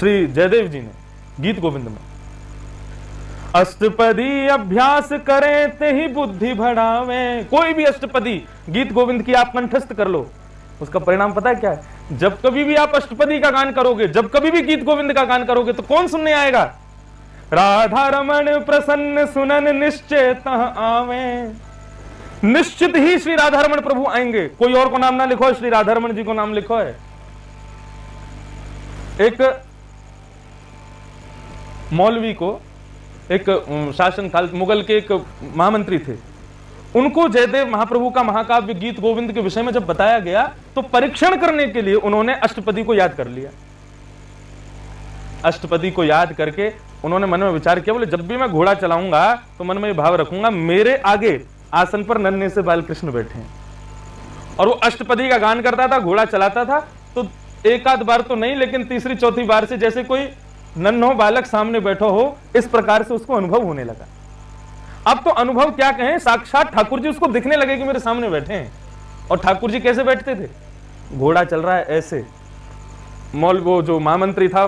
श्री जयदेव जी ने गीत गोविंद में, अष्टपदी अभ्यास करें ते ही बुद्धि बढ़ावे। कोई भी अष्टपदी गीत गोविंद की आप कंठस्थ कर लो, उसका परिणाम पता है क्या है? जब कभी भी आप अष्टपदी का गान करोगे, जब कभी भी गीत गोविंद का गान करोगे, तो कौन सुनने आएगा? राधा रमण प्रसन्न सुनन निश्चय आवे। निश्चित ही श्री राधा रमण प्रभु आएंगे। कोई और को नाम ना लिखो है, श्री राधा रमण जी को नाम लिखो है। एक मौलवी को, एक शासन काल मुगल के एक महामंत्री थे, उनको जयदेव महाप्रभु का महाकाव्य गीत गोविंद के विषय में जब बताया गया तो परीक्षण करने के लिए उन्होंने अष्टपदी को याद कर लिया। अष्टपदी को याद करके उन्होंने मन में विचार किया, बोले जब भी मैं घोड़ा चलाऊंगा तो मन में ये भाव रखूंगा, मेरे आगे आसन पर नन्हे से बाल कृष्ण बैठे हैं। और वो अष्टपदी का गान करता था, घोड़ा चलाता था, तो एक आध बार तो नहीं, लेकिन तीसरी चौथी बार से जैसे कोई नन्हो बालक सामने बैठो हो, इस प्रकार से उसको अनुभव होने लगा। अब तो अनुभव क्या कहें, साक्षात ठाकुर जी उसको दिखने लगे कि मेरे सामने बैठे हैं। और ठाकुर जी कैसे बैठते थे? घोड़ा चल रहा है ऐसे, वो जो महामंत्री था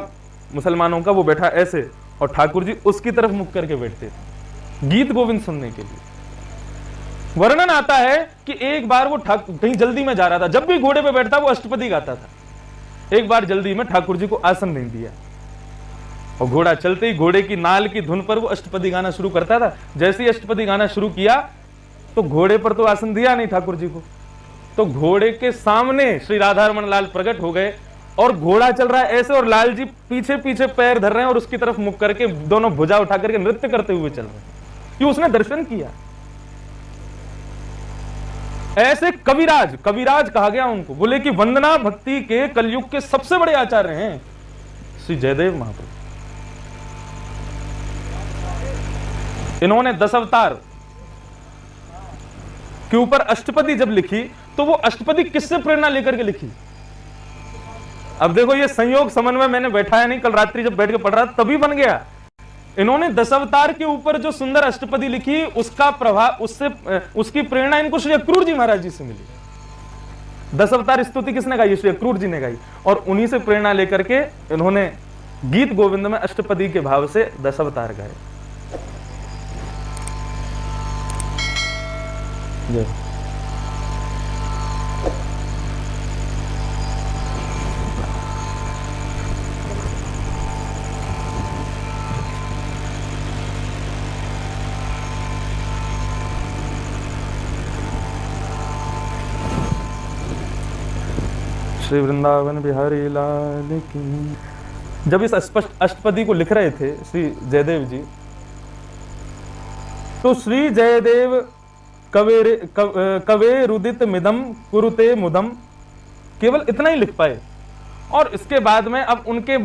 मुसलमानों का, वो बैठा ऐसे, और ठाकुर जी उसकी तरफ मुख करके बैठते थे गीत गोविंद सुनने के लिए। वर्णन आता है कि एक बार वो कहीं जल्दी में जा रहा था, जब भी घोड़े पे बैठता वो अष्टपदी गाता था। एक बार जल्दी में ठाकुर जी को आसन नहीं दिया, और घोड़ा चलते ही घोड़े की नाल की धुन पर वो अष्टपदी गाना शुरू करता था। जैसे ही अष्टपदी गाना शुरू किया तो घोड़े पर तो आसन दिया नहीं ठाकुर जी को, तो घोड़े के सामने श्री राधारमण लाल प्रकट हो गए, और घोड़ा चल रहा है ऐसे, और लाल जी पीछे पीछे पैर धर रहे हैं और उसकी तरफ मुख करके दोनों भुजा उठा करके नृत्य करते हुए चल रहे हैं। ये उसने दर्शन किया। ऐसे कविराज, कविराज कहा गया उनको, बोले कि वंदना भक्ति के कलयुग के सबसे बड़े आचार्य हैं श्री जयदेव महाप्रभु। इन्होंने 10 अवतार के ऊपर अष्टपदी जब लिखी तो वो अष्टपदी किससे प्रेरणा लेकर के लिखी? अब देखो ये संयोग समन्वय मैंने बैठाया नहीं, कल रात्रि जब बैठ के पढ़ रहा था तभी बन गया। इन्होंने 10 अवतार के ऊपर जो सुंदर अष्टपदी लिखी, उसका प्रभाव, उससे उसकी प्रेरणा इनको श्री अक्रूर जी महाराज जी से मिली। 10 अवतार स्तुति किसने गाई? श्री अक्रूर जी ने गाई, और उन्हीं से प्रेरणा लेकर के इन्होंने गीत गोविंद में अष्टपदी के भाव से 10 अवतार गाए। श्री वृंदावन बिहारी लाल की। जब इस अष्टपदी को लिख रहे थे श्री जयदेव जी, तो श्री जयदेव कवे रुदित मिदम कुरुते मुदम, केवल इतना ही लिख पाए। और इसके बाद में अब उनके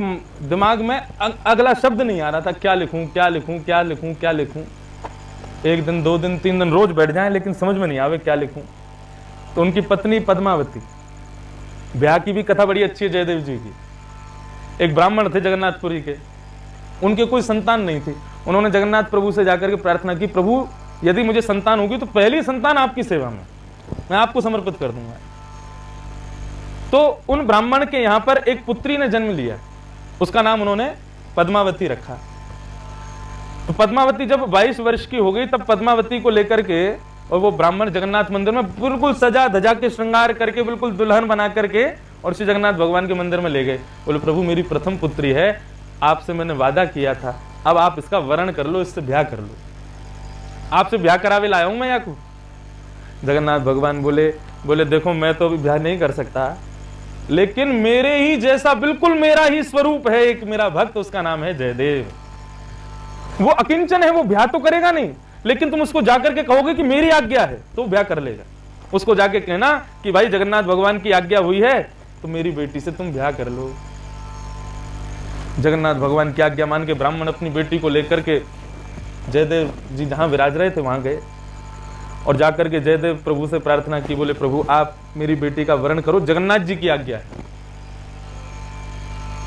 दिमाग में अगला शब्द नहीं आ रहा था, क्या लिखूं क्या लिखूं क्या लिखूं क्या लिखूं। एक दिन 2 दिन 3 दिन रोज बैठ जाएं, लेकिन समझ में नहीं आवे क्या लिखूं। तो उनकी पत्नी पद्मावती, ब्याह की भी कथा बड़ी अच्छी है जयदेव जी की। एक ब्राह्मण थे जगन्नाथपुरी के, उनके कोई संतान नहीं थी। उन्होंने जगन्नाथ प्रभु से जाकर के प्रार्थना की, प्रभु यदि मुझे संतान होगी तो पहली संतान आपकी सेवा में, मैं आपको समर्पित कर दूंगा। तो उन ब्राह्मण के यहां पर एक पुत्री ने जन्म लिया, उसका नाम उन्होंने पद्मावती रखा। तो पद्मावती जब 22 वर्ष की हो गई, तब पद्मावती को लेकर के और वो ब्राह्मण जगन्नाथ मंदिर में बिल्कुल सजा धजा के श्रृंगार करके बिल्कुल दुल्हन बना करके और श्री जगन्नाथ भगवान के मंदिर में ले गए। बोले प्रभु मेरी प्रथम पुत्री है, आपसे मैंने वादा किया था, अब आप इसका वरण कर लो, इससे ब्याह कर लो। आपसे ब्याह करावे लाया हूं मैं या को। जगन्नाथ भगवान बोले देखो मैं तो अभी ब्याह नहीं कर सकता, लेकिन मेरे ही जैसा बिल्कुल मेरा ही स्वरूप है एक मेरा भक्त, उसका नाम है जयदेव। वो अकिंचन है, वो ब्याह तो करेगा नहीं, लेकिन तुम उसको जाकर के कहोगे कि मेरी आज्ञा है तो ब्याह कर लेगा। उसको जाके कहना कि भाई जगन्नाथ भगवान की आज्ञा हुई है तो मेरी बेटी से तुम ब्याह कर लो। जगन्नाथ भगवान की आज्ञा मान के ब्राह्मण अपनी बेटी को लेकर के जयदेव जी जहां विराज रहे थे वहां गए, और जाकर के जयदेव प्रभु से प्रार्थना की। बोले प्रभु आप मेरी बेटी का वरण करो, जगन्नाथ जी की आज्ञा है।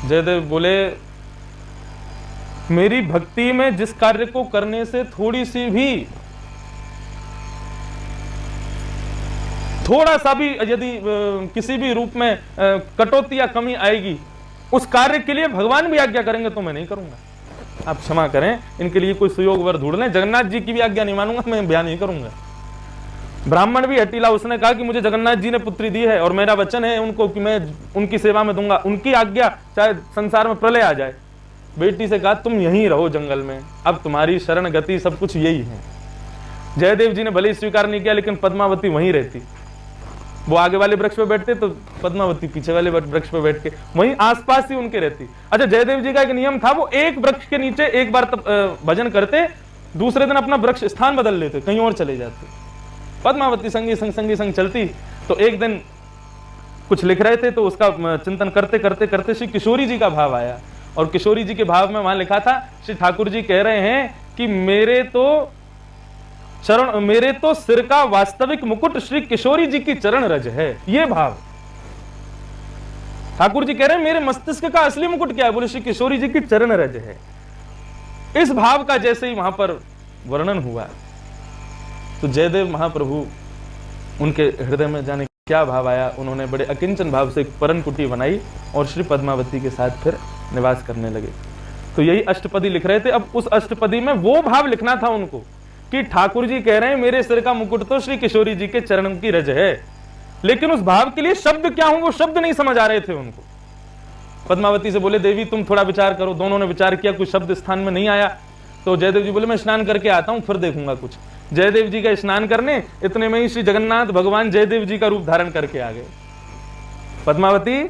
जयदेव बोले मेरी भक्ति में जिस कार्य को करने से थोड़ी सी भी, थोड़ा सा भी यदि किसी भी रूप में कटौती या कमी आएगी उस कार्य के लिए भगवान भी आज्ञा करेंगे तो मैं नहीं करूंगा, आप क्षमा करें, इनके लिए कोई सुयोग वर ढूंढ लें, जगन्नाथ जी की भी आज्ञा नहीं मानूंगा, मैं ब्याह नहीं करूंगा। ब्राह्मण भी हटीला, उसने कहा कि मुझे जगन्नाथ जी ने पुत्री दी है और मेरा वचन है उनको कि मैं उनकी सेवा में दूंगा, उनकी आज्ञा चाहे संसार में प्रलय आ जाए। बेटी से कहा तुम यहीं रहो जंगल में, अब तुम्हारी शरण गति सब कुछ यही है। जयदेव जी ने भले ही स्वीकार नहीं किया, लेकिन पद्मावती वहीं रहती, वो आगे वाले वृक्ष पे बैठते तो पद्मावती पीछे वाले वृक्ष पे बैठ के वहीं आसपास ही उनके रहती। अच्छा, जयदेव जी का एक नियम था, वो एक वृक्ष के नीचे एक बार भजन करते, दूसरे दिन अपना वृक्ष स्थान बदल लेते, कहीं और चले जाते। पद्मावती संगी संग चलती। तो एक दिन कुछ लिख रहे थे तो उसका चिंतन करते करते करते श्री किशोरी जी का भाव आया, और किशोरी जी के भाव में वहां लिखा था, श्री ठाकुर जी कह रहे हैं कि मेरे तो सिर का वास्तविक मुकुट श्री किशोरी जी की चरण रज है। ये भाव ठाकुर जी कह रहे हैं, मेरे मस्तिष्क का असली मुकुट क्या है? बोले श्री किशोरी जी की चरण रज है। इस भाव का जैसे ही वहां पर वर्णन हुआ तो जयदेव महाप्रभु, उनके हृदय में जाने क्या भाव आया, उन्होंने बड़े अकिंचन भाव से एक परन कुटी बनाई और श्री पद्मावती के साथ फिर निवास करने लगे। तो यही अष्टपदी लिख रहे थे। अब उस अष्टपदी में वो भाव लिखना था उनको कि ठाकुर जी कह रहे हैं मेरे सिर का मुकुट तो श्री किशोरी जी के चरणों की रज है, लेकिन उस भाव के लिए शब्द क्या हों वो शब्द नहीं समझ आ रहे थे उनको। पद्मावती से बोले देवी तुम थोड़ा विचार करो। दोनों ने विचार किया, कुछ शब्द स्थान में नहीं आया। तो जयदेव जी बोले मैं स्नान करके आता हूं, फिर देखूंगा कुछ। जयदेव जी का स्नान करने, इतने में ही श्री जगन्नाथ भगवान जयदेव जी का रूप धारण करके आ गए। पद्मावती,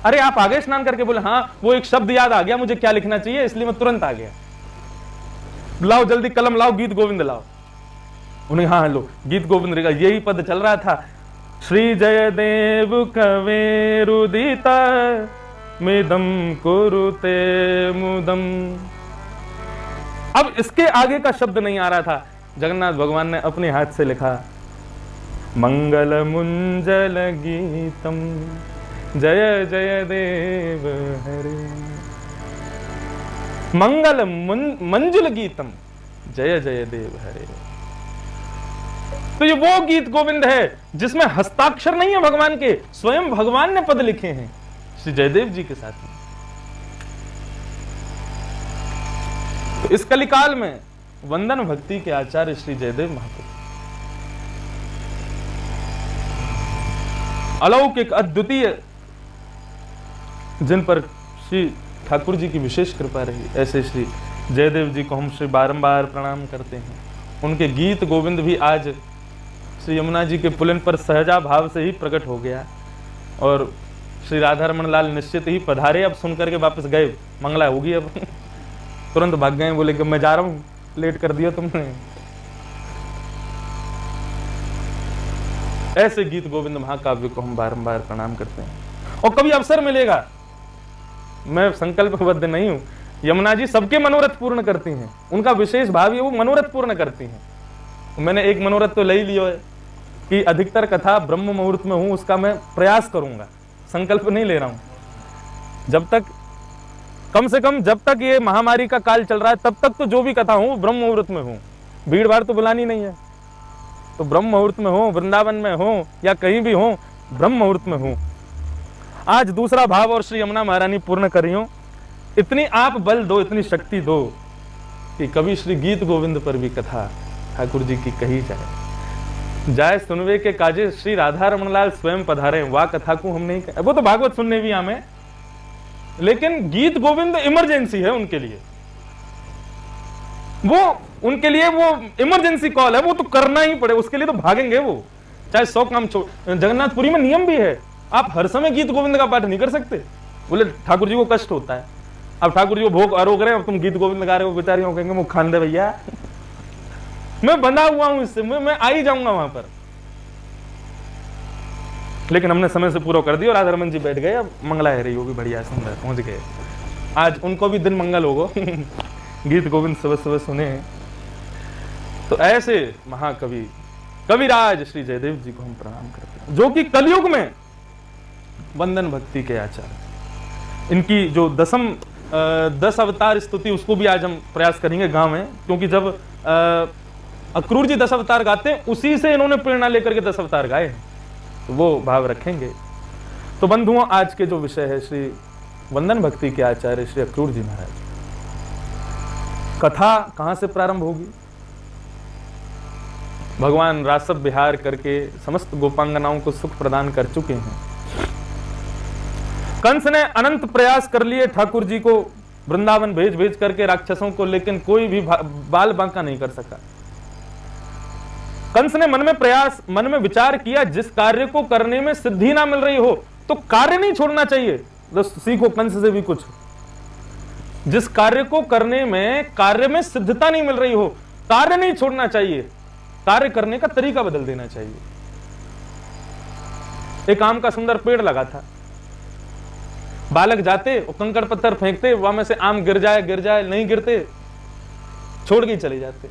अरे आप आ गए स्नान करके? बोले हाँ, वो एक शब्द याद आ गया मुझे क्या लिखना चाहिए, इसलिए मैं तुरंत आ गया। लाओ जल्दी कलम लाओ, गीत गोविंद लाओ। उन्हें हाँ लो, गीत गोविंद का यही पद चल रहा था, श्री जयदेव कवेरुदिता मेदम कुरुते मुदम। अब इसके आगे का शब्द नहीं आ रहा था। जगन्नाथ भगवान ने अपने हाथ से लिखा, मंगल मुंजल गीतम जय जय देव हरे, मंगल मंजुल गीतम जय जय देव हरे। तो ये वो गीत गोविंद है जिसमें हस्ताक्षर नहीं है भगवान के, स्वयं भगवान ने पद लिखे हैं श्री जयदेव जी के साथ में। तो इस कलिकाल में वंदन भक्ति के आचार्य श्री जयदेव महाप्रभु अलौकिक अद्वितीय, जिन पर श्री ठाकुर जी की विशेष कृपा रही, ऐसे श्री जयदेव जी को हम श्री बारंबार प्रणाम करते हैं। उनके गीत गोविंद भी आज श्री यमुना जी के पुलिन पर सहजा भाव से ही प्रकट हो गया, और श्री राधा रमन लाल निश्चित ही पधारे। अब सुनकर के वापस गए, मंगला होगी, अब तुरंत भाग गए, बोले कि मैं जा रहा हूं, लेट कर दिया तुमने। ऐसे गीत गोविंद महाकाव्य को हम बारंबार प्रणाम करते हैं। और कभी अवसर मिलेगा, मैं संकल्पबद्ध नहीं हूं, यमुना जी सबके मनोरथ पूर्ण करती हैं, उनका विशेष भाव है वो मनोरथ पूर्ण करती हैं। मैंने एक मनोरथ तो ले ही लिया है कि अधिकतर कथा ब्रह्म मुहूर्त में हूं, उसका मैं प्रयास करूंगा, संकल्प नहीं ले रहा हूं। जब तक, कम से कम जब तक ये महामारी का काल चल रहा है तब तक तो जो भी कथा हूं ब्रह्म मुहूर्त में हूं, भीड़ भाड़ तो बुलानी नहीं है, तो ब्रह्म मुहूर्त में हो, वृंदावन में हो या कहीं भी हो, ब्रह्म मुहूर्त में हो। आज दूसरा भाव और श्री यमुना महारानी पूर्ण करियो, इतनी आप बल दो, इतनी शक्ति दो कि कभी श्री गीत गोविंद पर भी कथा ठाकुर जी की कही जाए सुनवे के काजे श्री राधा रमनलाल स्वयं पधारे, वाह कथा को हम नहीं कह, वो तो भागवत सुनने भी हमें, लेकिन गीत गोविंद इमरजेंसी है उनके लिए, वो उनके लिए वो इमरजेंसी कॉल है, वो तो करना ही पड़े, उसके लिए तो भागेंगे वो, चाहे 100 काम छोड़। जगन्नाथपुरी में नियम भी है, आप हर समय गीत गोविंद का पाठ नहीं कर सकते, बोले ठाकुर जी को कष्ट होता है। अब ठाकुर जी को भोग आरोग रहे हैं, अब तुम गीत गोविंद गा रहे हो, बेचारियों कहेंगे मुख खान दे भैया, मैं बंधा हुआ हूं इससे, मैं आ ही जाऊंगा वहां पर। लेकिन हमने समय से पूरा कर दिया और राधारमन जी बैठ गए, अब मंगला है रही होगी, बढ़िया सुंदर पहुंच गए, आज उनको भी दिन मंगल होगा गीत गोविंद सुबह सुबह सुने। तो ऐसे महाकवि कविराज श्री जयदेव जी को हम प्रणाम करते हैं, जो कि कलयुग में वंदन भक्ति के आचार्य। इनकी जो 10 अवतार स्तुति, उसको भी आज हम प्रयास करेंगे गांव में, क्योंकि जब अक्रूर जी 10 अवतार गाते हैं, उसी से इन्होंने प्रेरणा लेकर के 10 अवतार गाए हैं, तो वो भाव रखेंगे। तो बंधुओं, आज के जो विषय है श्री वंदन भक्ति के आचार्य श्री अक्रूर जी महाराज। कथा कहां से प्रारंभ होगी? भगवान रासव विहार करके समस्त गोपांगनाओं को सुख प्रदान कर चुके हैं। कंस ने अनंत प्रयास कर लिए ठाकुर जी को वृंदावन भेज भेज करके राक्षसों को, लेकिन कोई भी बाल बांका नहीं कर सका। कंस ने मन में विचार किया, जिस कार्य को करने में सिद्धि ना मिल रही हो तो कार्य नहीं छोड़ना चाहिए। तो सीखो कंस से भी कुछ। जिस कार्य को करने में कार्य में सिद्धता नहीं मिल रही हो, कार्य नहीं छोड़ना चाहिए, कार्य करने का तरीका बदल देना चाहिए। एक आम का सुंदर पेड़ लगा था, बालक जाते और कंकड़ पत्थर फेंकते, वहां में से आम गिर जाए, नहीं गिरते, छोड़ के चले जाते।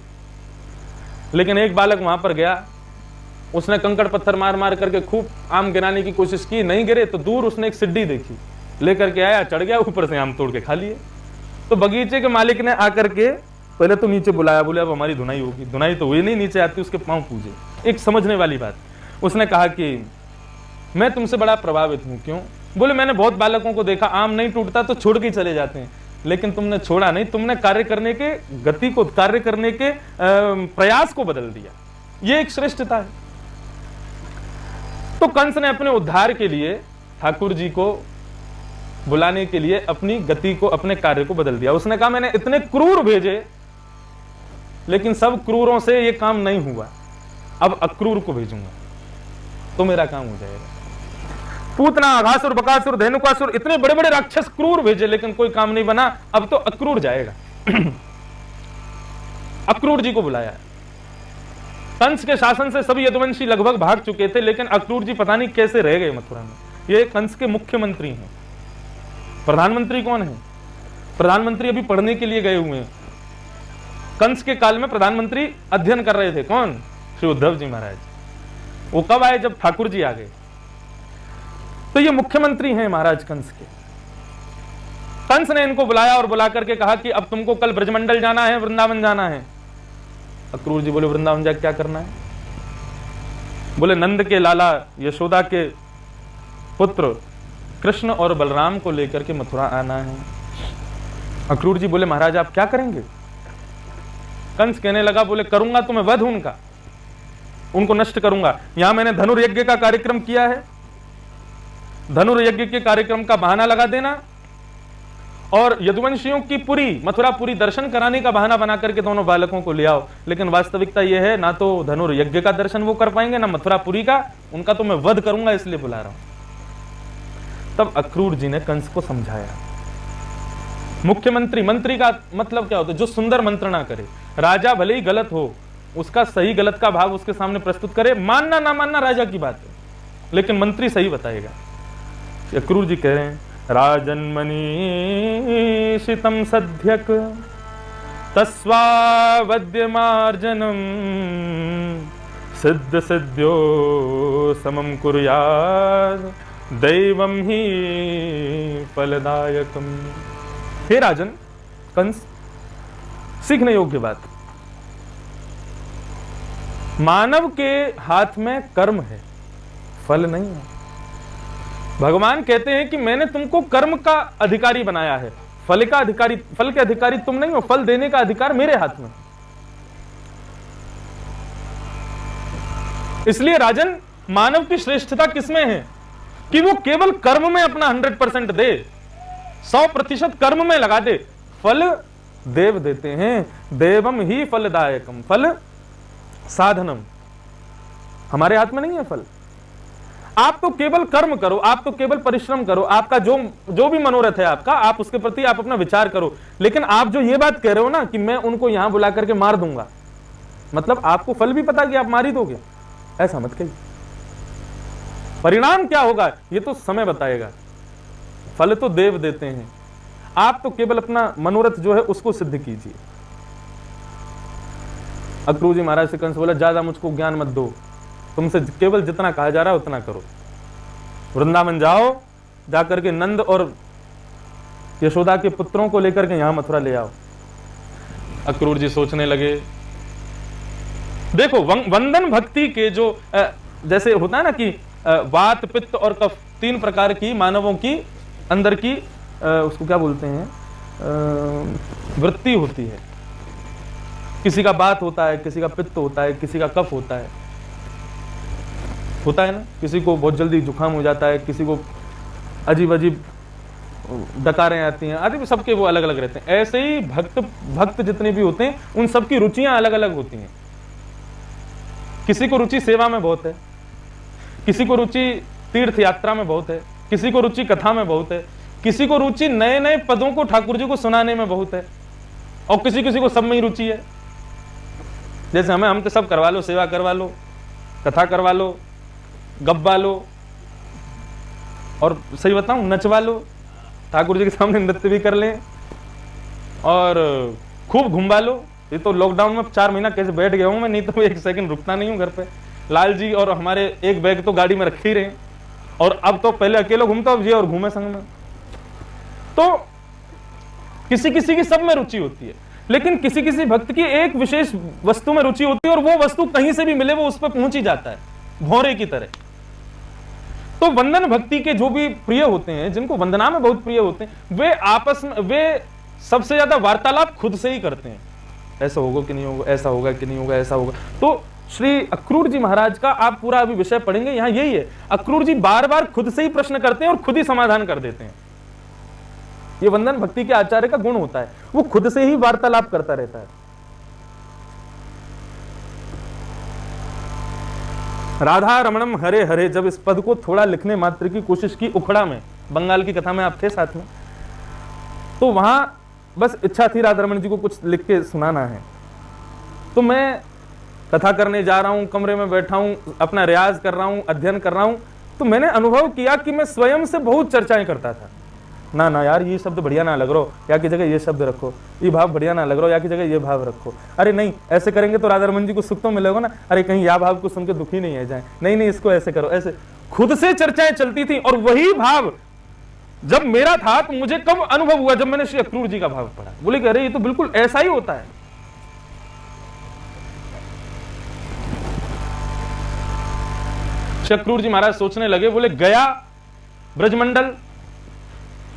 लेकिन एक बालक वहां पर गया, उसने कंकड़ पत्थर मार मार करके खूब आम गिराने की कोशिश की, नहीं गिरे तो दूर उसने एक सिड्डी देखी, लेकर के आया, चढ़ गया, ऊपर से आम तोड़ के खा लिए। तो बगीचे के मालिक ने आकर के पहले तो नीचे बुलाया, बोले अब हमारी धुनाई होगी। धुनाई तो हुई नहीं, नीचे आती उसके पांव पूजे। एक समझने वाली बात। उसने कहा कि मैं तुमसे बड़ा प्रभावित हूं। क्यों? बोले मैंने बहुत बालकों को देखा, आम नहीं टूटता तो छोड़ के चले जाते हैं, लेकिन तुमने छोड़ा नहीं, तुमने कार्य करने के गति को, कार्य करने के प्रयास को बदल दिया। ये एक श्रेष्ठता है। तो कंस ने अपने उद्धार के लिए ठाकुर जी को बुलाने के लिए अपनी गति को, अपने कार्य को बदल दिया। उसने कहा मैंने इतने क्रूर भेजे, लेकिन सब क्रूरों से ये काम नहीं हुआ, अब अक्रूर को भेजूंगा तो मेरा काम हो जाएगा। पूतना, अघासुर, बकासुर, धेनुकासुर, इतने बड़े बड़े राक्षस क्रूर भेजे, लेकिन कोई काम नहीं बना, अब तो अक्रूर जाएगा। अक्रूर जी को बुलाया। कंस के शासन से सभी यदुवंशी लगभग भाग चुके थे, लेकिन अक्रूर जी पता नहीं कैसे रह गए मथुरा में। ये कंस के मुख्यमंत्री हैं। प्रधानमंत्री कौन है? प्रधानमंत्री अभी पढ़ने के लिए गए हुए हैं। कंस के काल में प्रधानमंत्री अध्ययन कर रहे थे। कौन? श्री उद्धव जी महाराज। वो कब आए? जब ठाकुर जी आ गए। तो ये मुख्यमंत्री हैं महाराज कंस के। कंस ने इनको बुलाया और बुला करके कहा कि अब तुमको कल ब्रजमंडल जाना है, वृंदावन जाना है। अक्रूर जी बोले वृंदावन जाके क्या करना है? बोले नंद के लाला यशोदा के पुत्र कृष्ण और बलराम को लेकर के मथुरा आना है। अक्रूर जी बोले महाराज आप क्या करेंगे? कंस कहने लगा, बोले करूंगा तो मैं वध उनका, उनको नष्ट करूंगा। यहां मैंने धनुर्यज्ञ का कार्यक्रम किया है, धनुर्यज्ञ के कार्यक्रम का बहाना लगा देना और यदुवंशियों की पुरी, मथुरापुरी दर्शन कराने का बहाना बना करके दोनों बालकों को ले आओ। लेकिन वास्तविकता यह है, ना तो धनुर्यज्ञ का दर्शन वो कर पाएंगे, ना मथुरापुरी का, उनका तो मैं वध करूंगा, इसलिए बुला रहा हूं। तब अक्रूर जी ने कंस को समझाया। मुख्यमंत्री, मंत्री का मतलब क्या होता है? जो सुंदर मंत्रणा करे। राजा भले ही गलत हो, उसका सही गलत का भाव उसके सामने प्रस्तुत करे, मानना ना मानना राजा की बात है, लेकिन मंत्री सही बताएगा। अक्रूर जी कह रहे हैं राजन्मनीषितं सध्यक तस्वावद्यमार्जनम सिद्ध सिद्ध्यो समम कुर्यात् दैवम ही फलदायकम। हे राजन कंस, सीखने योग्य बात। मानव के हाथ में कर्म है, फल नहीं है। भगवान कहते हैं कि मैंने तुमको कर्म का अधिकारी बनाया है, फल का अधिकारी, फल के अधिकारी तुम नहीं हो, फल देने का अधिकार मेरे हाथ में। इसलिए राजन, मानव की श्रेष्ठता किसमें है कि वो केवल कर्म में अपना 100% दे, 100% कर्म में लगा दे। फल देव देते हैं, देवम ही फलदायकम, फल साधनम। हमारे हाथ में नहीं है फल। आप तो केवल कर्म करो, आप तो केवल परिश्रम करो, आपका जो भी मनोरथ है आपका, आप उसके प्रति आप अपना विचार करो। लेकिन आप जो ये बात कह रहे हो ना कि मैं उनको यहां बुला करके मार दूंगा, मतलब आपको फल भी पता कि आप मार ही दोगे, ऐसा मत कहिए। परिणाम क्या होगा ये तो समय बताएगा, फल तो देव देते हैं, आप तो केवल अपना मनोरथ जो है उसको सिद्ध कीजिए। अक्रूर जी महाराज से कंस बोला ज्यादा मुझको ज्ञान मत दो, तुमसे केवल जितना कहा जा रहा है उतना करो। वृंदावन जाओ, जाकर के नंद और यशोदा के पुत्रों को लेकर के यहां मथुरा ले आओ। अक्रूर जी सोचने लगे। देखो वंदन भक्ति के जो जैसे होता है ना कि वात पित्त और कफ, तीन प्रकार की मानवों की अंदर की उसको क्या बोलते हैं, वृत्ति होती है। किसी का बात होता है, किसी का पित्त होता है, किसी का कफ होता है ना। किसी को बहुत जल्दी जुकाम हो जाता है, किसी को अजीब अजीब डकारें आती हैं आदि, सबके वो अलग अलग रहते हैं। ऐसे ही भक्त जितने भी होते हैं उन सबकी रुचियां अलग अलग होती हैं। किसी को रुचि सेवा में बहुत है, किसी को रुचि तीर्थ यात्रा में बहुत है, किसी को रुचि कथा में बहुत है, किसी को रुचि नए नए पदों को ठाकुर जी को सुनाने में बहुत है, और किसी किसी को सब में ही रुचि है। जैसे हम तो सब करवा लो, सेवा करवा लो, कथा करवा लो, गब्बा लो, और सही बताऊं नचवा लो, ठाकुर जी के सामने नृत्य भी कर लें और खूब घुमवा लो। ये तो लॉकडाउन में 4 महीना कैसे बैठ गया हूं मैं, नहीं तो मैं 1 सेकंड रुकता नहीं हूं घर पे। लाल जी और हमारे एक बैग तो गाड़ी में रखे ही रहे, और अब तो पहले अकेले घूमता, अब ये और घूमे संग में। तो किसी किसी की सब में रुचि होती है, लेकिन किसी किसी भक्त की एक विशेष वस्तु में रुचि होती है, और वो वस्तु कहीं से भी मिले वो उस पर पहुंच ही जाता है, भौरे की तरह। तो वंदन भक्ति के जो भी प्रिय होते हैं, जिनको वंदना में बहुत प्रिय होते हैं, वे आपस में वे सबसे ज्यादा वार्तालाप खुद से ही करते हैं। ऐसा होगा कि नहीं होगा, ऐसा होगा कि नहीं होगा, ऐसा होगा। तो श्री अक्रूर जी महाराज का आप पूरा अभी विषय पढ़ेंगे, यहां यही है। अक्रूर जी बार बार खुद से ही प्रश्न करते हैं और खुद ही समाधान कर देते हैं। ये वंदन भक्ति के आचार्य का गुण होता है, वो खुद से ही वार्तालाप करता रहता है। राधा रमणम हरे हरे, जब इस पद को थोड़ा लिखने मात्र की कोशिश की उखड़ा में, बंगाल की कथा में आप थे साथ में, तो वहां बस इच्छा थी राधा रमण जी को कुछ लिख के सुनाना है। तो मैं कथा करने जा रहा हूं, कमरे में बैठा हूं, अपना रियाज कर रहा हूं, अध्ययन कर रहा हूं, तो मैंने अनुभव किया कि मैं स्वयं से बहुत चर्चाएं करता था। ना यार ये शब्द बढ़िया ना लग रहा, या की जगह ये शब्द रखो, ये भाव बढ़िया ना लग रहा, या की जगह ये भाव रखो। अरे नहीं, ऐसे करेंगे तो राधा रमन जी को सुख तो मिलेगा ना। अरे कहीं या भाव को सुन के दुखी नहीं है जाए, नहीं इसको ऐसे करो, ऐसे खुद से चर्चाएं चलती थी। और वही भाव जब मेरा था तो मुझे कब अनुभव हुआ, जब मैंने श्री अक्रूर जी का भाव पढ़ा। बोले कि अरे ये तो बिल्कुल ऐसा ही होता है। श्री अक्रूर जी महाराज सोचने लगे, बोले गया ब्रजमंडल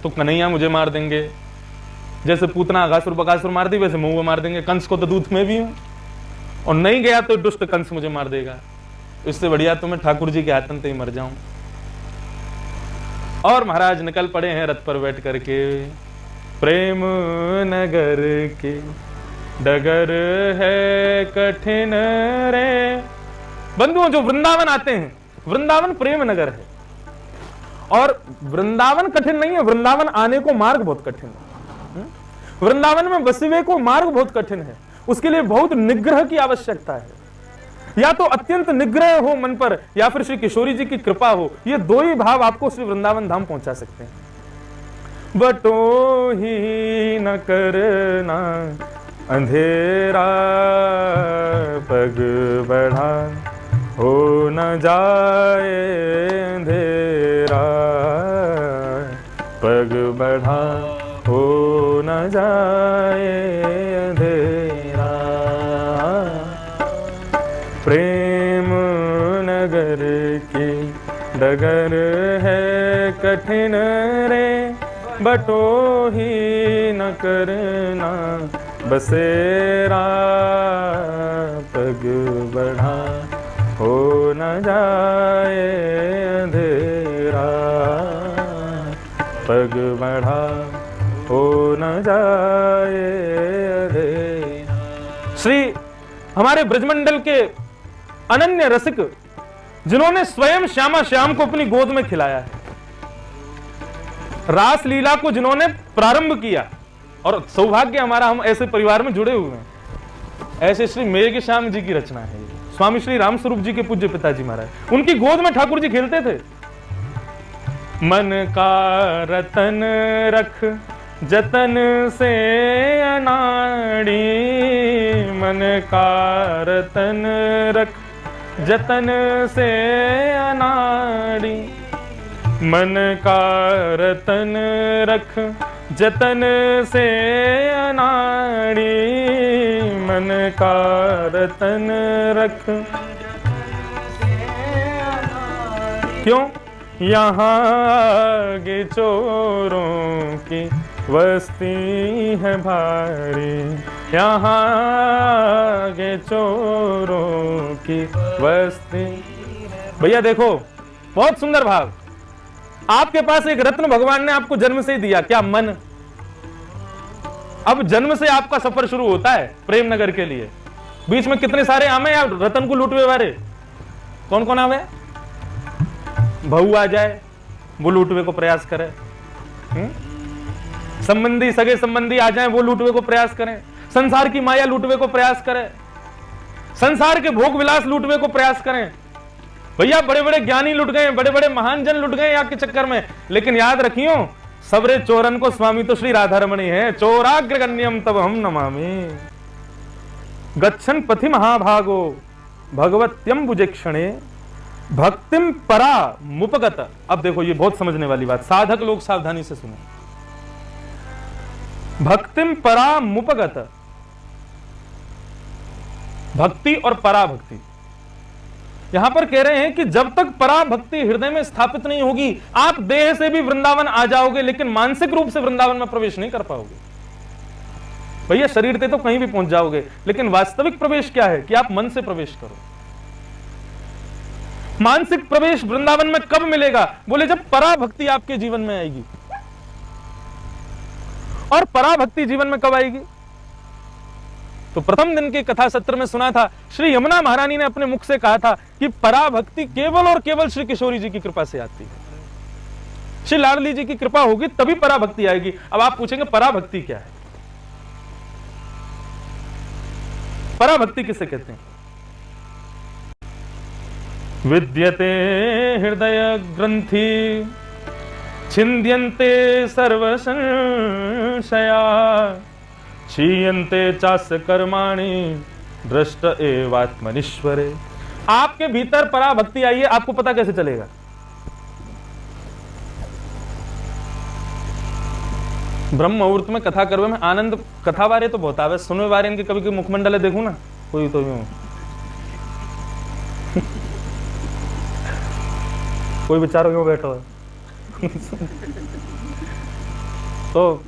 तो कन्हैया मुझे मार देंगे, जैसे पूतना अघासुर बकासुर मार दी वैसे मुंह मार देंगे, कंस को तो दूध में भी हूं, और नहीं गया तो दुष्ट कंस मुझे मार देगा। इससे बढ़िया तो मैं ठाकुर जी के आतन से ही मर जाऊं। और महाराज निकल पड़े हैं रथ पर बैठ करके। प्रेम नगर के डगर है कठिन रे। बंधुओं, जो वृंदावन आते हैं, वृंदावन प्रेम नगर है, और वृंदावन कठिन नहीं है, वृंदावन आने को मार्ग बहुत कठिन है। वृंदावन में बसे को मार्ग बहुत कठिन है, उसके लिए बहुत निग्रह की आवश्यकता है। या तो अत्यंत निग्रह हो मन पर, या फिर श्री किशोरी जी की कृपा हो। ये दो ही भाव आपको श्री वृंदावन धाम पहुंचा सकते हैं। बटो ही न करना अंधेरा, पग बढ़ा हो न जाए अंधेरा, पग बढ़ा हो न जाए अंधेरा। प्रेम नगर की डगर है कठिन रे, बटो ही न करना बसेरा, पग बढ़ा हो न जाए अंधेरा, पग बढ़ा हो न जाए अंधेरा। श्री हमारे ब्रजमंडल के अनन्य रसिक, जिन्होंने स्वयं श्यामा श्याम को अपनी गोद में खिलाया है, रास लीला को जिन्होंने प्रारंभ किया, और सौभाग्य हमारा हम ऐसे परिवार में जुड़े हुए हैं। ऐसे श्री मेघ श्याम जी की रचना है, स्वामी श्री राम स्वरूप जी के पूज्य पिताजी महाराज, उनकी गोद में ठाकुर जी खेलते थे। मन का रतन रख जतन से अनाड़ी, मन का रतन रख जतन से अनाड़ी, मन का रतन रख जतन से अनाड़ी, मन का रतन रख। क्यों? यहाँ आगे चोरों की बस्ती है भारी, यहाँ आगे चोरों की बस्ती। भैया देखो, बहुत सुंदर भाव। आपके पास एक रत्न भगवान ने आपको जन्म से ही दिया, क्या? मन। अब जन्म से आपका सफर शुरू होता है प्रेम नगर के लिए। बीच में कितने सारे आमे या रतन को लूटवे वाले, कौन कौन आवे? बहू आ जाए, वो लूटवे को प्रयास करे, संबंधी सगे संबंधी आ जाएं, वो लूटवे को प्रयास करें, संसार की माया लूटवे को प्रयास करें, संसार के भोग विलास लूटवे को प्रयास करें। भैया बड़े बड़े ज्ञानी लुट गए, बड़े बड़े महान जन लुट गए आपके चक्कर में, लेकिन याद रखियो सबरे चोरन को स्वामी तो श्री राधा रमणी है। चोराग्रगण्यम तब हम नमामि गच्छन पथि महाभागो भगवत्यम बुजेक्षणे भक्तिम परा मुपगत। अब देखो ये बहुत समझने वाली बात, साधक लोग सावधानी से सुनो। भक्तिम परा मुपगत, भक्ति और परा भक्ति। यहां पर कह रहे हैं कि जब तक परा भक्ति हृदय में स्थापित नहीं होगी, आप देह से भी वृंदावन आ जाओगे लेकिन मानसिक रूप से वृंदावन में प्रवेश नहीं कर पाओगे। भैया शरीर से तो कहीं भी पहुंच जाओगे, लेकिन वास्तविक प्रवेश क्या है कि आप मन से प्रवेश करो। मानसिक प्रवेश वृंदावन में कब मिलेगा? बोले जब परा भक्ति आपके जीवन में आएगी। और परा भक्ति जीवन में कब आएगी? तो प्रथम दिन के कथा सत्र में सुना था, श्री यमुना महारानी ने अपने मुख से कहा था कि पराभक्ति केवल और केवल श्री किशोरी जी की कृपा से आती है। श्री लाडली जी की कृपा होगी तभी पराभक्ति आएगी। अब आप पूछेंगे पराभक्ति क्या है? पराभक्ति किसे कहते हैं? विद्यते हृदय ग्रंथि छिन्द्यन्ते सर्व संशया क्षीयन्ते चास्य कर्माणि दृष्ट एवात्मनीश्वरे। आपके भीतर पराभक्ति आई है, आपको पता कैसे चलेगा? ब्रह्म मुहूर्त में कथा करवे में आनंद, कथा बारे तो बहुत आवे, सुनवे बारे इनके कभी कभी मुखमंडल देखू ना, कोई तो यूं कोई बेचारा क्यों बैठो है तो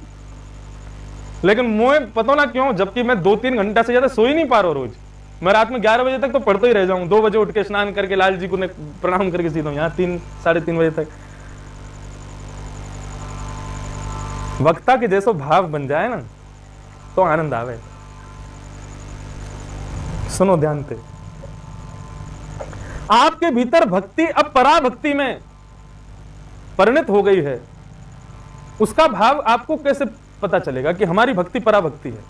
लेकिन मुझे पता ना क्यों, जबकि मैं 2-3 घंटा से ज्यादा सो ही नहीं पा रहा रोज। मैं रात में 11 बजे तक तो पढ़ते ही रह जाऊं, 2 बजे उठ के स्नान करके लाल जी को प्रणाम करके सीधा यहाँ 3-3:30 बजे तक। वक्ता के जैसो भाव बन जाए ना तो आनंद आवे। सुनो ध्यान से, आपके भीतर भक्ति अब पराभक्ति में परिणत हो गई है, उसका भाव आपको कैसे पता चलेगा कि हमारी भक्ति पराभक्ति है?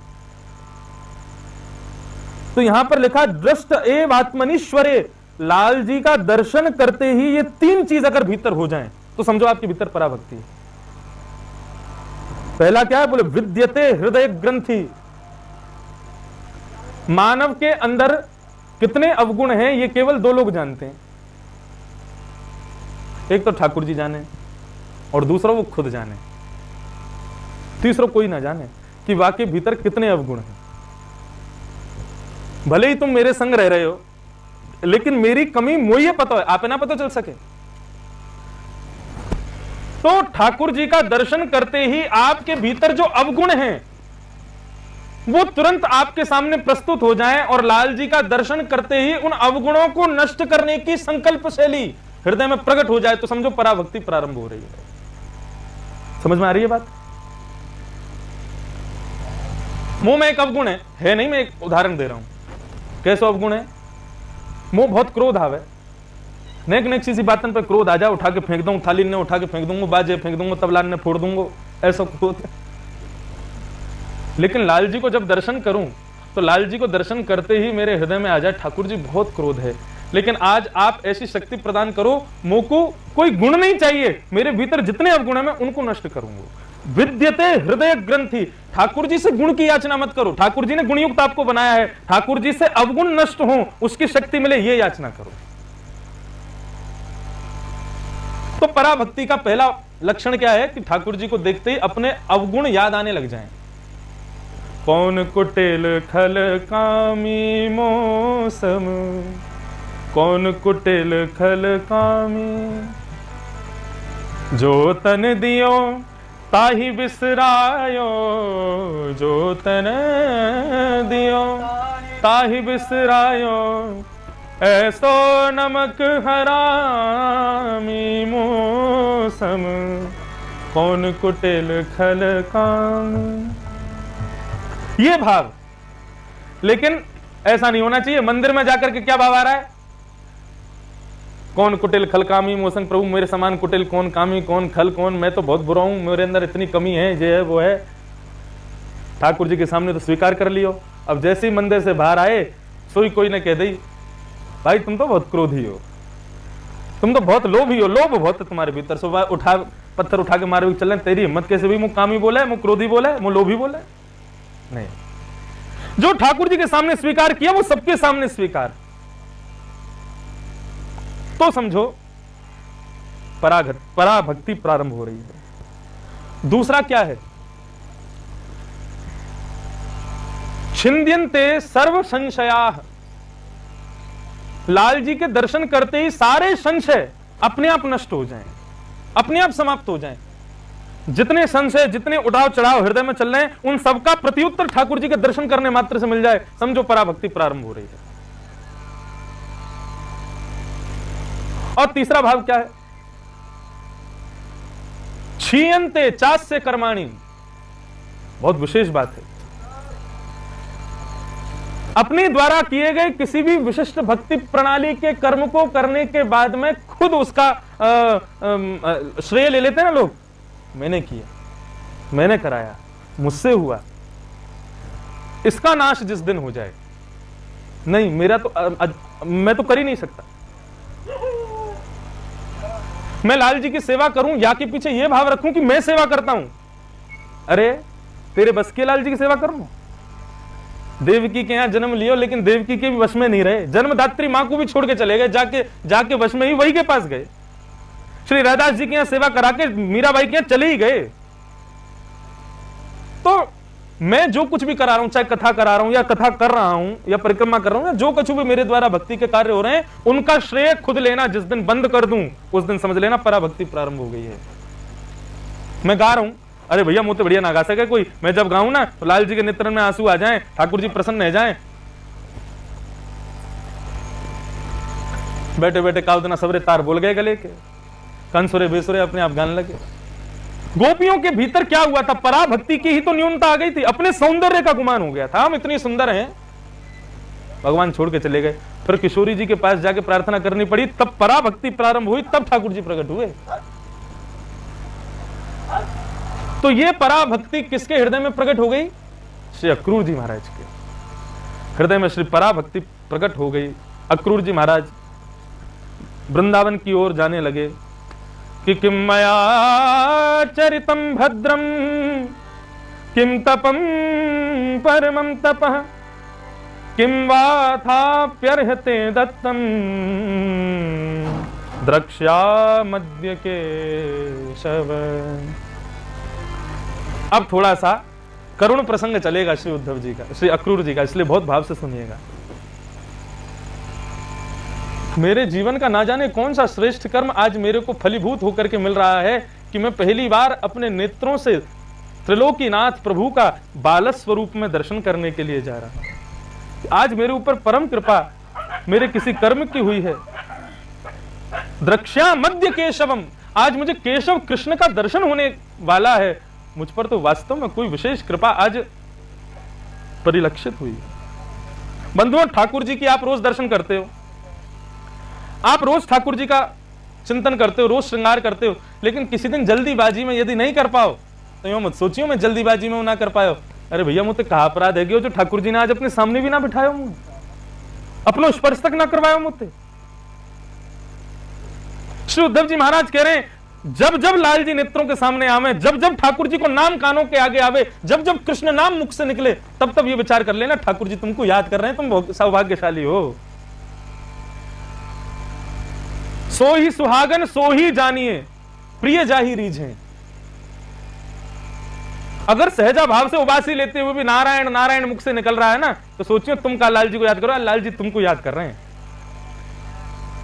तो यहां पर लिखा दृष्ट एव आत्मनीश्वरे, लाल जी का दर्शन करते ही ये 3 चीज अगर भीतर हो जाएं तो समझो आपके भीतर पराभक्ति है। पहला क्या है? बोले विद्यते हृदय ग्रंथि। मानव के अंदर कितने अवगुण हैं ये केवल 2 लोग जानते हैं, एक तो ठाकुर जी जाने और दूसरा वो खुद जाने, तीसरा कोई ना जाने कि वाकई भीतर कितने अवगुण हैं। भले ही तुम मेरे संग रह रहे हो, लेकिन मेरी कमी मुझे पता है, आप ना पता चल सके। तो ठाकुर जी का दर्शन करते ही आपके भीतर जो अवगुण हैं वो तुरंत आपके सामने प्रस्तुत हो जाएं, और लाल जी का दर्शन करते ही उन अवगुणों को नष्ट करने की संकल्प शैली हृदय में प्रकट हो जाए, तो समझो पराभक्ति प्रारंभ हो रही है। समझ में आ रही है बात? मुंह में एक अवगुण है नहीं, मैं एक उदाहरण दे रहा हूं। कैसे अवगुण है? मुंह बहुत क्रोध आवे, नेक नेक सी बातन पे क्रोध आ जाए, उठा के फेंक दूंगा, थाली ने उठा के फेंक दूंगा, बाजे फेंक दूंगा, तबला ने फोड़ दूंगा, ऐसा क्रोध है। लेकिन लाल जी को जब दर्शन करूं तो लाल जी को दर्शन करते ही मेरे हृदय में आ जाए ठाकुर जी बहुत क्रोध है, लेकिन आज आप ऐसी शक्ति प्रदान करो, मुंह को कोई गुण नहीं चाहिए, मेरे भीतर जितने अवगुण है मैं उनको नष्ट करूंगा। विद्यते हृदय ग्रंथि, ठाकुर जी से गुण की याचना मत करो, ठाकुर जी ने गुणयुक्त आपको बनाया है, ठाकुर जी से अवगुण नष्ट हो, उसकी शक्ति मिले, ये याचना करो। तो पराभक्ति का पहला लक्षण क्या है कि ठाकुर जी को देखते ही अपने अवगुण याद आने लग जाएं। कौन कुटिल खल कामी मौसम, कौन कुटिल खल कामी, जो तन दियो ताहि बिसरायो, जो तन दियो ताहि बिसरायो, ऐसो नमक हरामी मौसम, कौन कुटिल खल काम। ये भाव, लेकिन ऐसा नहीं होना चाहिए। मंदिर में जाकर के क्या भाव आ रहा है? कौन कुटिल खल कामी मौसम, प्रभु मेरे समान कुटिल कौन, कामी कौन, खल कौन, मैं तो बहुत बुरा हूं, मेरे अंदर इतनी कमी है, ये है वो है। ठाकुर जी के सामने तो स्वीकार कर लियो। अब जैसे ही मंदिर से बाहर आए, सोई कोई ने कह दी, भाई तुम तो बहुत क्रोधी हो, तुम तो बहुत लोभी हो, लोभ बहुत है तुम्हारे भीतर। सुबह उठा पत्थर उठा के मारे चल रहे, तेरी हिम्मत कैसे हुई? मुझ कामी बोला है, मुझ क्रोधी बोला है, मुझ लोभी बोला है? नहीं, जो ठाकुर जी के सामने स्वीकार किया वो सबके सामने स्वीकार, तो समझो पराभक्ति प्रारंभ हो रही है। दूसरा क्या है? छिन्द्यन्ते सर्व संशयाः, लाल जी के दर्शन करते ही सारे संशय अपने आप नष्ट हो जाएं, अपने आप समाप्त हो जाएं। जितने संशय, जितने उड़ाव चढ़ाव हृदय में चल रहे हैं, उन सबका प्रत्युत्तर ठाकुर जी के दर्शन करने मात्र से मिल जाए, समझो पराभक्ति प्रारंभ हो रही है। और तीसरा भाव क्या है? क्षीयन्ते चास्य कर्माणि, बहुत विशेष बात है। अपने द्वारा किए गए किसी भी विशिष्ट भक्ति प्रणाली के कर्म को करने के बाद में खुद उसका श्रेय ले लेते हैं ना लोग, मैंने किया, मैंने कराया, मुझसे हुआ। इसका नाश जिस दिन हो जाए, नहीं मेरा तो मैं तो कर ही नहीं सकता। मैं लाल जी की सेवा करूं या के पीछे यह भाव रखूं कि मैं सेवा करता हूं, अरे तेरे बस के लाल जी की सेवा करूं। देवकी के यहां जन्म लियो, लेकिन देवकी के भी वश में नहीं रहे, जन्मदात्री मां को भी छोड़ के चले गए, जाके वश में ही वही के पास गए। श्री राधास जी के यहां सेवा करा के मीराबाई के यहां चले ही गए। तो मैं जो कुछ भी करा रहा हूं, चाहे कथा करा रहा हूं या कथा कर रहा हूं या परिक्रमा कर रहा हूं या जो कुछ भी मेरे द्वारा भक्ति के कार्य हो रहे हैं, उनका श्रेय खुद लेना जिस दिन बंद कर दूं, उस दिन समझ लेना पराभक्ति प्रारंभ हो गई है। मैं गा रहा हूं, अरे भैया मुझे बढ़िया ना गा सके कोई, मैं जब गाऊं ना तो लाल जी के नेत्र में आंसू आ जाएं, ठाकुर जी प्रसन्न हो जाएं, बैठे बैठे कावतना सबरे तार बोल गए गले के, कंसुरे बेसुरे अपने आप गाने लगे। गोपियों के भीतर क्या हुआ था? पराभक्ति की ही तो न्यूनता आ गई थी, अपने सौंदर्य का गुमान हो गया था, हम इतनी सुंदर हैं, भगवान छोड़ के चले गए। फिर किशोरी जी के पास जाके प्रार्थना करनी पड़ी, तब पराभक्ति प्रारंभ हुई, तब ठाकुर जी प्रकट हुए। तो ये पराभक्ति किसके हृदय में प्रकट हो गई? श्री अक्रूर जी महाराज के हृदय में श्री पराभक्ति प्रकट हो गई। अक्रूर जी महाराज वृंदावन की ओर जाने लगे कि किम मया चरितम भद्रम, किम तपम परमं तपः, किम वाथाप्यर्हते दत्तम, द्रक्ष्यामद्य केशव। अब थोड़ा सा करुण प्रसंग चलेगा श्री उद्धव जी का, श्री अक्रूर जी का, इसलिए बहुत भाव से सुनिएगा। मेरे जीवन का ना जाने कौन सा श्रेष्ठ कर्म आज मेरे को फलीभूत होकर के मिल रहा है कि मैं पहली बार अपने नेत्रों से त्रिलोकीनाथ प्रभु का बालक स्वरूप में दर्शन करने के लिए जा रहा हूं। आज मेरे ऊपर परम कृपा मेरे किसी कर्म की हुई है। द्रक्ष्या मध्य केशवम, आज मुझे केशव कृष्ण का दर्शन होने वाला है। मुझ पर तो वास्तव में कोई विशेष कृपा आज परिलक्षित हुई। बंधुओं, ठाकुर जी की आप रोज दर्शन करते हो, आप रोज ठाकुर जी का चिंतन करते हो, रोज श्रृंगार करते हो, लेकिन किसी दिन जल्दीबाजी में यदि नहीं कर पाओ तो यूं मत सोचियो मैं जल्दीबाजी में ना कर पायो। अरे भैया मुझे कहा अपराध है जो ठाकुर जी ने आज अपने सामने भी ना बिठायो, मुझे अपनो स्पर्श तक ना करवायो मुझे। श्री उद्धव जी महाराज कह रहे हैं, जब जब लाल जी नेत्रों के सामने आवे, जब जब ठाकुर जी को नाम कानों के आगे आवे, जब जब कृष्ण नाम मुख से निकले, तब तब ये विचार कर लेना ठाकुर जी तुमको याद कर रहे हैं, तुम बहुत सौभाग्यशाली हो। सो ही सुहागन सो ही जानिए, प्रिय जाही रीझे। अगर सहजा भाव से उबासी लेते हुए भी नारायण नारायण मुख से निकल रहा है ना, तो सोचिए तुम का लाल जी को याद करो, लाल जी तुमको याद कर रहे हैं।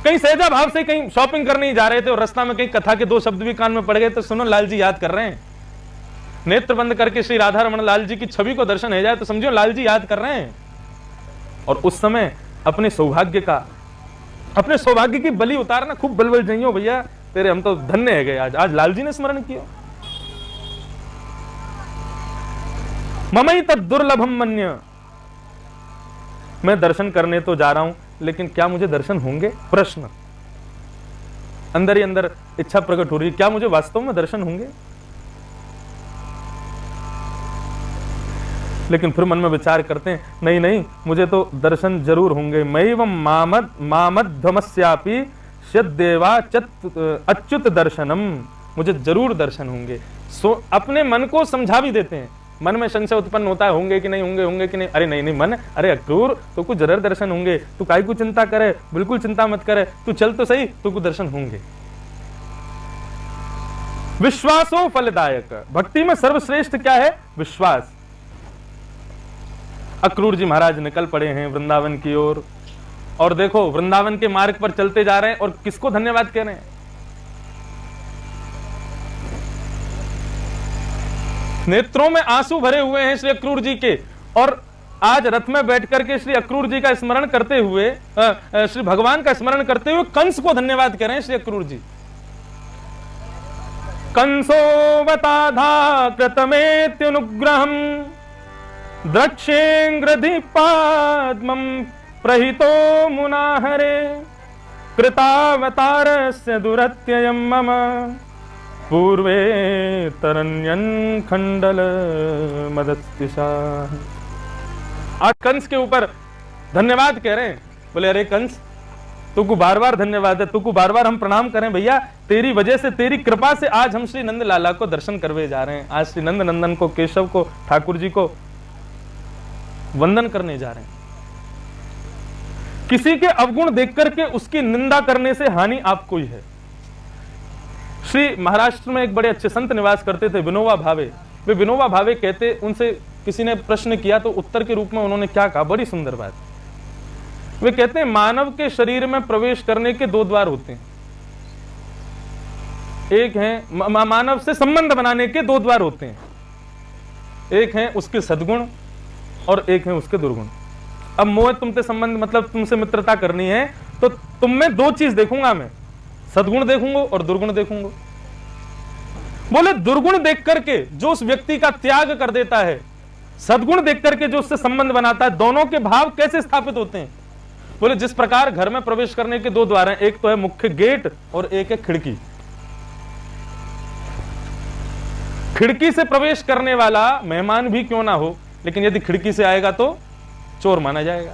कहीं सहजा भाव से कहीं शॉपिंग करने ही जा रहे थे और रास्ता में कहीं कथा के 2 शब्द भी कान में पड़ गए तो सुनो लाल जी याद कर रहे हैं, नेत्र बंद करके श्री राधा रमण लाल जी की छवि को दर्शन हो जाए तो समझो लाल जी याद कर रहे हैं। और उस समय अपने सौभाग्य की बलि उतारना, खूब बलबल जइयो भैया तेरे, हम तो धन्य है गए आज लाल जी ने स्मरण किया। ममई तद दुर्लभम मन्य, मैं दर्शन करने तो जा रहा हूं लेकिन क्या मुझे दर्शन होंगे? प्रश्न अंदर ही अंदर इच्छा प्रकट हो रही है, क्या मुझे वास्तव में दर्शन होंगे? लेकिन फिर मन में विचार करते हैं नहीं नहीं, मुझे तो दर्शन जरूर होंगे। मैवं मामध्वमस्यापि सद्देवा अच्युत दर्शनम, मुझे जरूर दर्शन होंगे। अपने मन को समझा भी देते हैं, मन में संशय उत्पन्न होता है होंगे कि नहीं होंगे कि नहीं, अरे नहीं मन, अरे अक्रूर तो कुछ जरूर दर्शन होंगे, तू काहे को चिंता करे, बिल्कुल चिंता मत करे, तू चल तो सही, तो कुछ दर्शन होंगे। विश्वासो फलदायक, भक्ति में सर्वश्रेष्ठ क्या है? विश्वास। अक्रूर जी महाराज निकल पड़े हैं वृंदावन की ओर, और देखो वृंदावन के मार्ग पर चलते जा रहे हैं और किसको धन्यवाद कह रहे हैं? नेत्रों में आंसू भरे हुए हैं श्री अक्रूर जी के, और आज रथ में बैठ करके श्री अक्रूर जी का स्मरण करते हुए, श्री भगवान का स्मरण करते हुए कंस को धन्यवाद कह रहे हैं श्री अक्रूर जी। कंसोवताधा कृतमेत्युनुग्रहम् द्रक्षेंग्रधिपाद्मं प्रहितो मुनाहरे कृतावतारस्य दुरत्ययं मम पूर्वे तरण्यन् खंडल मदस्तिषा। आज कंस के ऊपर धन्यवाद कह रहे हैं, बोले अरे कंस तुको बार बार धन्यवाद है, तुको बार बार हम प्रणाम करें भैया, तेरी वजह से, तेरी कृपा से आज हम श्री नंद लाला को दर्शन करवे जा रहे हैं, आज श्री नंद नंदन को, केशव को, ठाकुर जी को वंदन करने जा रहे हैं। किसी के अवगुण देख करके उसकी निंदा करने से हानि आपको ही है। श्री महाराष्ट्र में एक बड़े अच्छे संत निवास करते थे, विनोबा भावे। वे विनोबा भावे कहते, उनसे किसी ने प्रश्न किया तो उत्तर के रूप में उन्होंने क्या कहा, बड़ी सुंदर बात। वे कहते हैं मानव के शरीर में प्रवेश करने के 2 द्वार होते हैं। एक है मानव से संबंध बनाने के 2 द्वार होते हैं, एक है उसके सद्गुण और एक है उसके दुर्गुण। अब मोह तुमसे संबंध मतलब तुमसे मित्रता करनी है तो तुम में 2 चीज देखूंगा मैं, सद्गुण देखूंगा और दुर्गुण देखूंगा। बोले दुर्गुण देख करके जो उस व्यक्ति का त्याग कर देता है, सद्गुण देख करके जो उससे संबंध बनाता है, दोनों के भाव कैसे स्थापित होते हैं? बोले जिस प्रकार घर में प्रवेश करने के 2 द्वार हैं, एक तो है मुख्य गेट और एक है खिड़की। खिड़की से प्रवेश करने वाला मेहमान भी क्यों ना हो, लेकिन यदि खिड़की से आएगा तो चोर माना जाएगा,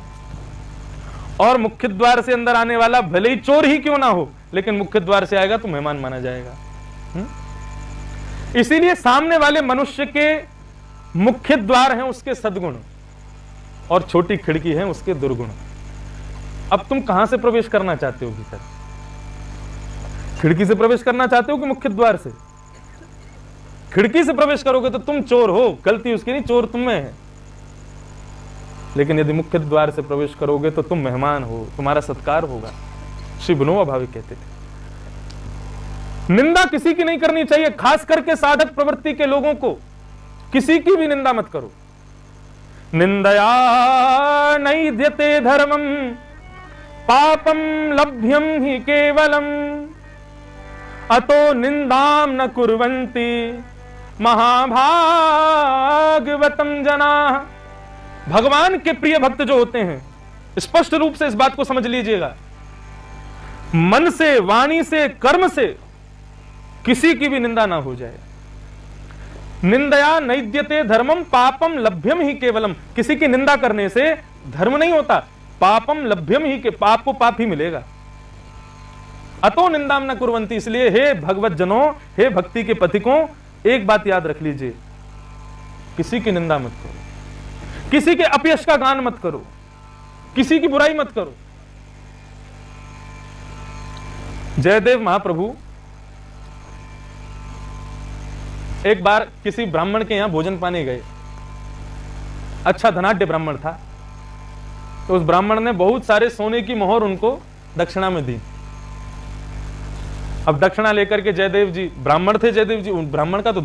और मुख्य द्वार से अंदर आने वाला भले ही चोर ही क्यों ना हो, लेकिन मुख्य द्वार से आएगा तो मेहमान माना जाएगा। इसीलिए सामने वाले मनुष्य के मुख्य द्वार हैं उसके सद्गुण और छोटी खिड़की है उसके दुर्गुण। अब तुम कहां से प्रवेश करना चाहते हो भीतर? खिड़की से प्रवेश करना चाहते हो कि मुख्य द्वार से? खिड़की से प्रवेश करोगे तो तुम चोर हो, गलती उसकी नहीं, चोर तुम में है। लेकिन यदि मुख्य द्वार से प्रवेश करोगे तो तुम मेहमान हो, तुम्हारा सत्कार होगा। श्री विनोबा भावे कहते थे निंदा किसी की नहीं करनी चाहिए, खास करके साधक प्रवृत्ति के लोगों को किसी की भी निंदा मत करो। निंदया नैद्यते धर्मम पापम लभ्यम ही केवलम अतो निंदाम न कुर्वन्ति महाभागवतम जना। भगवान के प्रिय भक्त जो होते हैं, स्पष्ट रूप से इस बात को समझ लीजिएगा, मन से, वाणी से, कर्म से किसी की भी निंदा ना हो जाए। निंदया नैद्यते धर्मम पापम लभ्यम ही केवलम। किसी की निंदा करने से धर्म नहीं होता, पापम लभ्यम ही के, पाप को पाप ही मिलेगा। अतो निंदाम न कुर्वन्ति। इसलिए हे भगवत जनों, हे भक्ति के पथिकों, एक बात याद रख लीजिए, किसी की निंदा मत करो, किसी के अपयश का गान मत करो, किसी की बुराई मत करो। जयदेव महाप्रभु एक बार किसी ब्राह्मण के यहां भोजन पाने गए। अच्छा धनाढ्य ब्राह्मण था, तो उस ब्राह्मण ने बहुत सारे सोने की मोहर उनको दक्षिणा में दी। अब दक्षिणा लेकर के जयदेव जी, ब्राह्मण थे जयदेव जी, ब्राह्मण का तो